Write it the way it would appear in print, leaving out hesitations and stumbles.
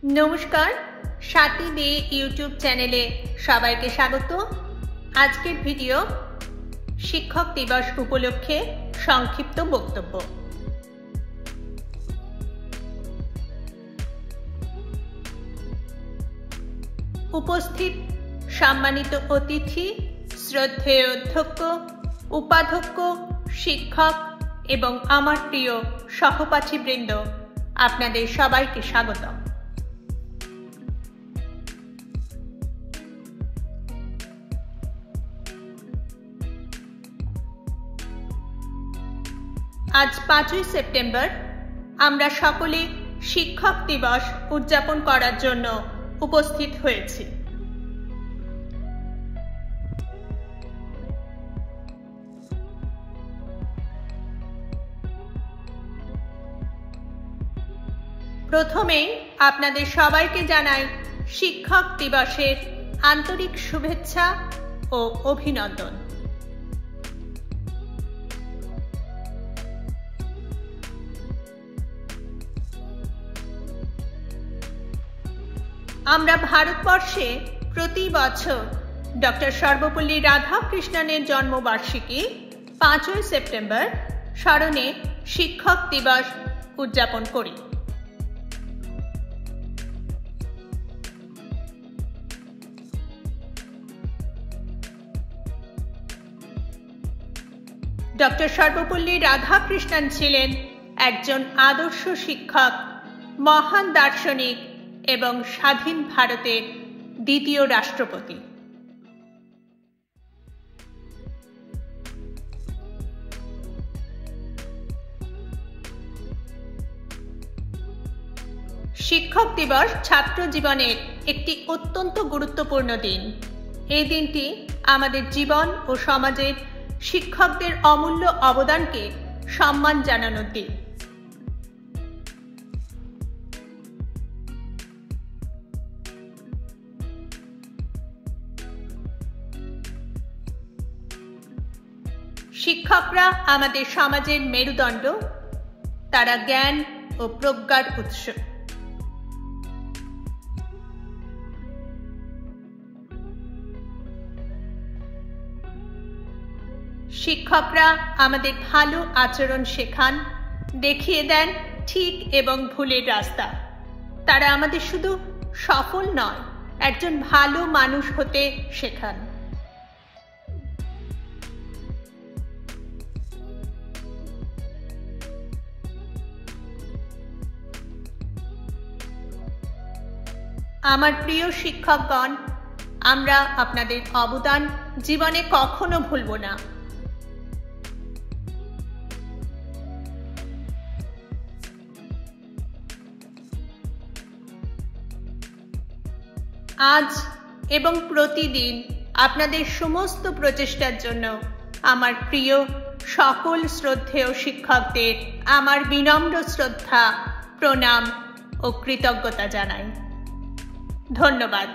নমস্কার, সাথী দে ইউটিউব চ্যানেলে সবাইকে স্বাগত। আজকের ভিডিও শিক্ষক দিবস উপলক্ষে সংক্ষিপ্ত বক্তব্য। উপস্থিত সম্মানিত অতিথি, শ্রদ্ধেয় অধ্যক্ষ, উপাধ্যক্ষ, শিক্ষক এবং আমার প্রিয় সহপাঠীবৃন্দ, আপনাদের সবাইকে স্বাগত। আজ 5ই সেপ্টেম্বর আমরা সকলে শিক্ষক দিবস উদযাপন করার জন্য উপস্থিত হয়েছি। প্রথমেই আপনাদের সবাইকে জানাই শিক্ষক দিবসের আন্তরিক শুভেচ্ছা ও অভিনন্দন। আমরা ভারতবর্ষে প্রতি বছর ডক্টর সর্বপল্লী রাধাকৃষ্ণনের জন্মবার্ষিকী 5ই সেপ্টেম্বর স্মরণে শিক্ষক দিবস উদযাপন করি। ডক্টর সর্বপল্লী রাধাকৃষ্ণন ছিলেন একজন আদর্শ শিক্ষক, মহান দার্শনিক এবং স্বাধীন ভারতের দ্বিতীয় রাষ্ট্রপতি। শিক্ষক দিবস ছাত্র জীবনের একটি অত্যন্ত গুরুত্বপূর্ণ দিন। এই দিনটি আমাদের জীবন ও সমাজের শিক্ষকদের অমূল্য অবদানকে সম্মান জানানোর দিন। শিক্ষকরা আমাদের সমাজের মেরুদণ্ড, তারা জ্ঞান ও প্রজ্ঞার উৎস। শিক্ষকরা আমাদের ভালো আচরণ শেখান, দেখিয়ে দেন ঠিক এবং ভুলের রাস্তা। তারা আমাদের শুধু সফল নয়, একজন ভালো মানুষ হতে শেখান। আমার প্রিয় শিক্ষকগণ, আমরা আপনাদের অবদান জীবনে কখনো ভুলব না। আজ এবং প্রতিদিন আপনাদের সমস্ত প্রচেষ্টার জন্য আমার প্রিয় সকল শ্রদ্ধেয় শিক্ষকদের আমার বিনম্র শ্রদ্ধা, প্রণাম ও কৃতজ্ঞতা জানাই। ধন্যবাদ।